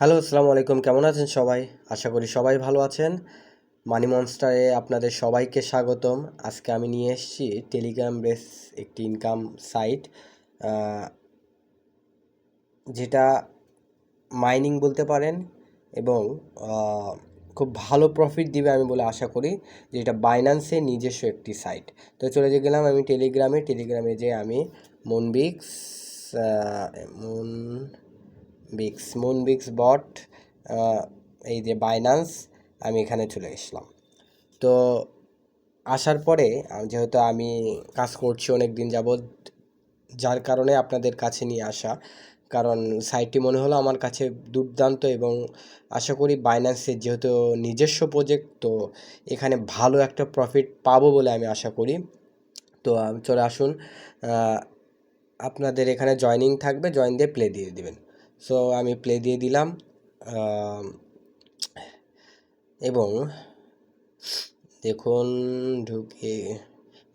Hello, আসসালামু আলাইকুম। কেমন আছেন সবাই? আশা করি সবাই ভালো আছেন। মানি মনস্টারে আপনাদের সবাইকে স্বাগতম। আজকে আমি নিয়ে এসেছি টেলিগ্রাম বেস একটি ইনকাম সাইট, আ যেটা মাইনিং বলতে পারেন এবং আ খুব ভালো প্রফিট দিবে আমি বলে আশা করি। যেটা বাইন্যান্সের নিজস্ব একটি সাইট। তো চলে গেলাম আমি টেলিগ্রামে যেয়ে আমি মুনবিক্স আ মুন মুনবিক্স বট, এই যে বাইন্যান্স, আমি এখানে চলে আসলাম। তো আসার পরে যেহেতু আমি কাজ করছি অনেক দিন যাবৎ, যার কারণে আপনাদের কাছে নিয়ে আসা, কারণ সাইটটি মনে হলো আমার কাছে দুর্দান্ত এবং আশা করি বাইন্যান্সের যেহেতু নিজস্ব প্রজেক্ট, তো এখানে ভালো একটা প্রফিট পাবো বলে আমি আশা করি। তো চলে আসুন, আপনাদের এখানে জয়নিং থাকবে, জয়েন দিয়ে প্লে দিয়ে দিবেন। সো আমি প্লে দিয়ে দিলাম এবং দেখুন ঢুকে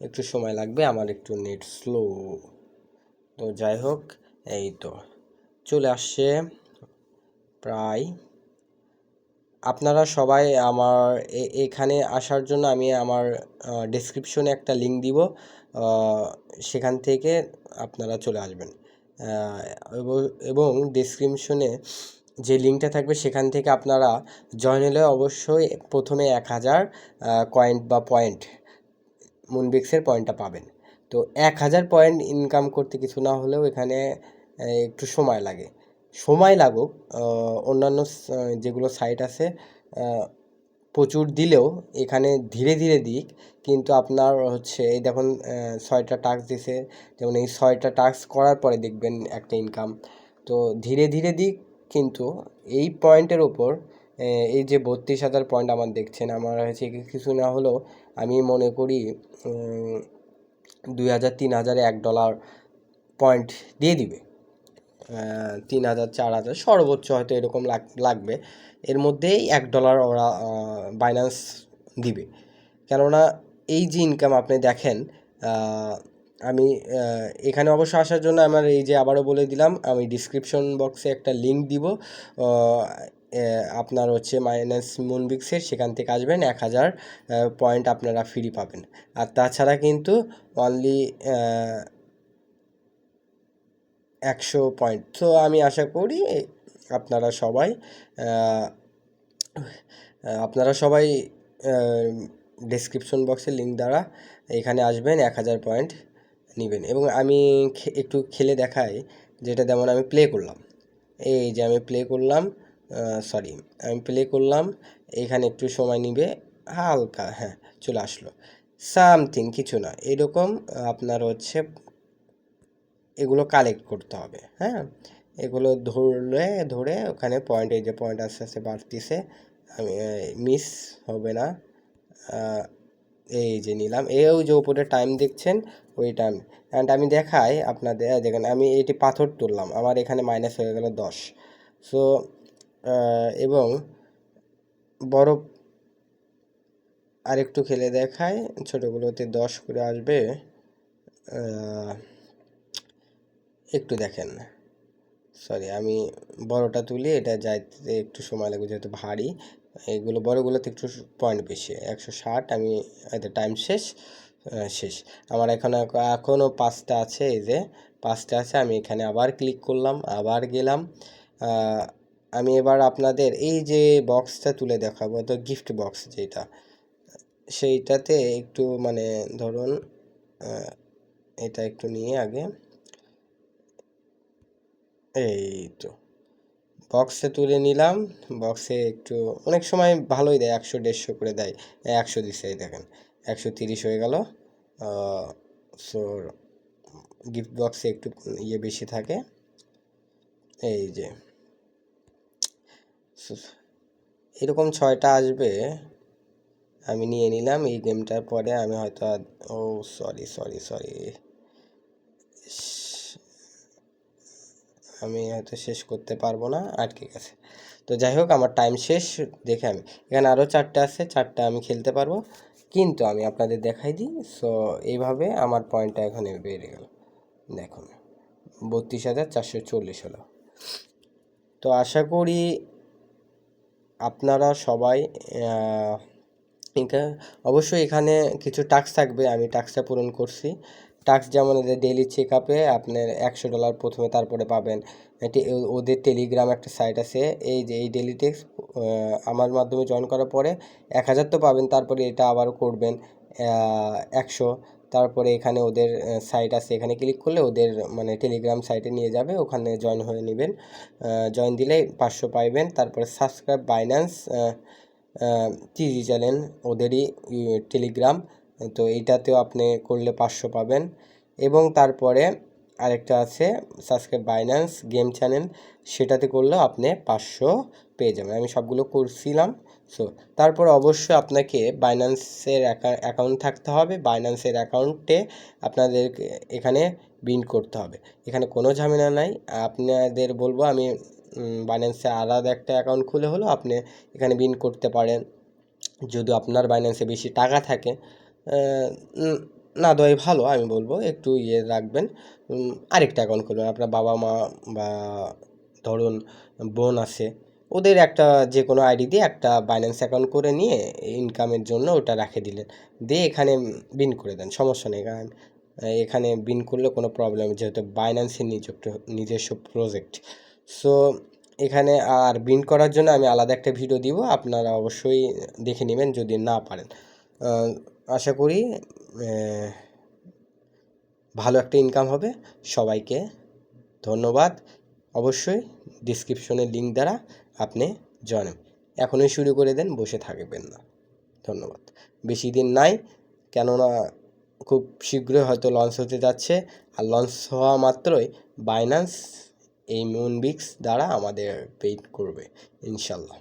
একটু সময় লাগবে, আমার একটু নেট স্লো। তো যাই হোক, এই তো চলে আসছে প্রায়। আপনারা সবাই আমার এখানে আসার জন্য আমি আমার ডেসক্রিপশনে একটা লিঙ্ক দিব, সেখান থেকে আপনারা চলে আসবেন। এবং ডেসক্রিপশনে যে লিঙ্কটা থাকবে সেখান থেকে আপনারা জয়েন হলে অবশ্যই প্রথমে 1000 কয়েন বা পয়েন্ট, মুনবিক্সের পয়েন্টটা পাবেন। তো 1000 পয়েন্ট ইনকাম করতে কিছু না হলেও এখানে একটু সময় লাগে। সময় লাগুক, অন্যান্য যেগুলো সাইট আছে প্রচুর দিলেও এখানে ধীরে ধীরে দিক, কিন্তু আপনার হচ্ছে এই দেখুন 6টা টাস্ক দিছে, যেমন এই 6টা টাস্ক করার পরে দেখবেন একটা ইনকাম। তো ধীরে ধীরে দিক, কিন্তু এই পয়েন্টের ওপর এই যে 32,000 পয়েন্ট আমার দেখছেন, আমার হচ্ছে কিছু না হলেও আমি মনে করি 2,000 3,000 $1 পয়েন্ট দিয়ে দিবে। 3,000 4,000 সর্বোচ্চ হয়তো এরকম লাগবে। এর মধ্যেই $1 ওরা বাইন্যান্স দিবে। কেননা এই যে ইনকাম আপনি দেখেন, আমি এখানে অবশ্য আসার জন্য আমার এই যে আবারও বলে দিলাম, আমি ডিসক্রিপশন বক্সে একটা লিঙ্ক দিব। আপনার হচ্ছে মাইনাস মুনবিক্সের, সেখান থেকে আসবেন, 1000 পয়েন্ট আপনারা ফ্রি পাবেন। আর তাছাড়া কিন্তু অনলি 100 পয়েন্ট। তো আমি আশা করি আপনারা সবাই আহ, আপনারা সবাই ডেসক্রিপশন বক্সের লিঙ্ক দ্বারা এখানে আসবেন, 1000 পয়েন্ট নেবেন। এবং আমি একটু খেলে দেখাই, যেটা যেমন আমি প্লে করলাম, এই যে আমি প্লে করলাম, সরি, আমি প্লে করলাম, এখানে একটু সময় নিবে হালকা, হ্যাঁ চলে আসলো। সামথিং কিছু না, এরকম আপনার হচ্ছে এগুলো কালেক্ট করতে হবে, হ্যাঁ। এগুলো ধরে ওখানে পয়েন্ট, এই যে পয়েন্ট আস্তে আস্তে বাড়তিছে, আমি মিস হবে না। এই যে নিলাম, ওই যে উপরে টাইম দেখছেন, ওই টাইম। অ্যান্ড আমি দেখাই আপনাদের, দেখেন আমি এটি পাথর তুললাম, আমার এখানে মাইনাস হয়ে গেল 10। সো এবং বড় আরেকটু খেলে দেখাই, ছোটোগুলোতে 10 করে আসবে। একটু দেখেন, সরি আমি বড়টা তুলি, এটা যাইতে একটু সময় লাগবে যেহেতু ভারী। এগুলো বড়গুলোতে একটু পয়েন্ট বেশি, 160। আমি এতে টাইম শেষ, শেষ। আমার এখনও 5টা আছে, এই যে 5টা আছে। আমি এখানে আবার ক্লিক করলাম, আবার গেলাম। আমি এবার আপনাদের এই যে বক্সটা তুলে দেখাবো, তো গিফট বক্স যেটা, সেইটাতে একটু মানে ধরুন এটা একটু নিয়ে আগে, এই তো বক্সে তুলে নিলাম। বক্সে একটু অনেক সময় ভালোই দেয়, 100 150 করে দেয়। 100 দিছে, এই দেখেন 130 হয়ে গেল। সো গিফট বক্সে একটু বেশি থাকে, এই যে এরকম 6টা আসবে। আমি নিয়ে নিলাম এই গেমটার পরে, আমি হয়তো ও সরি সরি সরি, আমি হয়তো শেষ করতে পারবো না, আটকে গেছে। তো যাই হোক, আমার টাইম শেষ দেখে আমি এখানে আরও 4টা আছে, 4টা আমি খেলতে পারবো, কিন্তু আমি আপনাদের দেখাই দিই। সো এইভাবে আমার পয়েন্টটা এখানে বেড়ে গেল, দেখুন 32,440 হলো। তো আশা করি আপনারা সবাই অবশ্যই এখানে কিছু টাস্ক থাকবে, আমি টাস্কটা পূরণ করছি। টাস্ক যেমন এদের ডেইলি চেক আপে আপনার $100 প্রথমে, তারপরে পাবেন এটি ওদের টেলিগ্রাম একটা সাইট আছে, এই যে এই ডেইলি টেক্স আমার মাধ্যমে জয়েন করার পরে 1000 তো পাবেন, তারপরে এটা আবারও করবেন 100। তারপরে এখানে ওদের সাইট আছে, এখানে ক্লিক করলে ওদের মানে টেলিগ্রাম সাইটে নিয়ে যাবে, ওখানে জয়েন হয়ে নেবেন। জয়েন দিলেই 500 পাইবেন। তারপরে সাবস্ক্রাইব বাইন্যান্স টিজি চ্যানেল, ওদেরই টেলিগ্রাম, তো এইটাতেও আপনি করলে 500 পাবেন। এবং তারপরে আরেকটা আছে সাবস্ক্রাইব বাইন্যান্স গেম চ্যানেল, সেটাতে করলেও আপনি 500 পেয়ে যাবেন। আমি সবগুলো করছিলাম। সো তারপর অবশ্যই আপনাকে বাইন্যান্সের অ্যাকাউন্ট থাকতে হবে। বাইন্যান্সের অ্যাকাউন্টে আপনাদের এখানে বিন করতে হবে, এখানে কোনো ঝামেলা নাই। আপনাদের বলবো আমি বাইন্যান্সে আলাদা একটা অ্যাকাউন্ট খুলে হলো আপনি এখানে বিন করতে পারেন, যদি আপনার বাইন্যান্সে বেশি টাকা থাকে। না দেওয়াই ভালো, আমি বলবো একটু রাখবেন। আরেকটা অ্যাকাউন্ট খুলবেন, আপনার বাবা মা বা ধরুন বোন আছে, ওদের একটা যে কোনো আইডি দিয়ে একটা বাইন্যান্স অ্যাকাউন্ট করে নিয়ে ইনকামের জন্য ওটা রেখে দিলেন, দিয়ে এখানে বিন করে দেন, সমস্যা নেই। কারণ এখানে বিন করলে কোনো প্রবলেম, যেহেতু বাইন্যান্সের নিজস্ব প্রজেক্ট। সো এখানে আর বিন করার জন্য আমি আলাদা একটা ভিডিও দিব, আপনারা অবশ্যই দেখে নেবেন যদি না পারেন। আশা করি ভালো একটা ইনকাম হবে। সবাইকে ধন্যবাদ। অবশ্যই ডিসক্রিপশনের লিঙ্ক দ্বারা আপনি জয়েন এখনই শুরু করে দেন, বসে থাকবেন না। ধন্যবাদ। বেশি দিন নাই, কেননা খুব শীঘ্রই হয়তো লঞ্চ হতে যাচ্ছে, আর লঞ্চ হওয়া মাত্রই বাইন্যান্স এই মুনবিক্স দ্বারা আমাদের পেইড করবে ইনশাল্লাহ।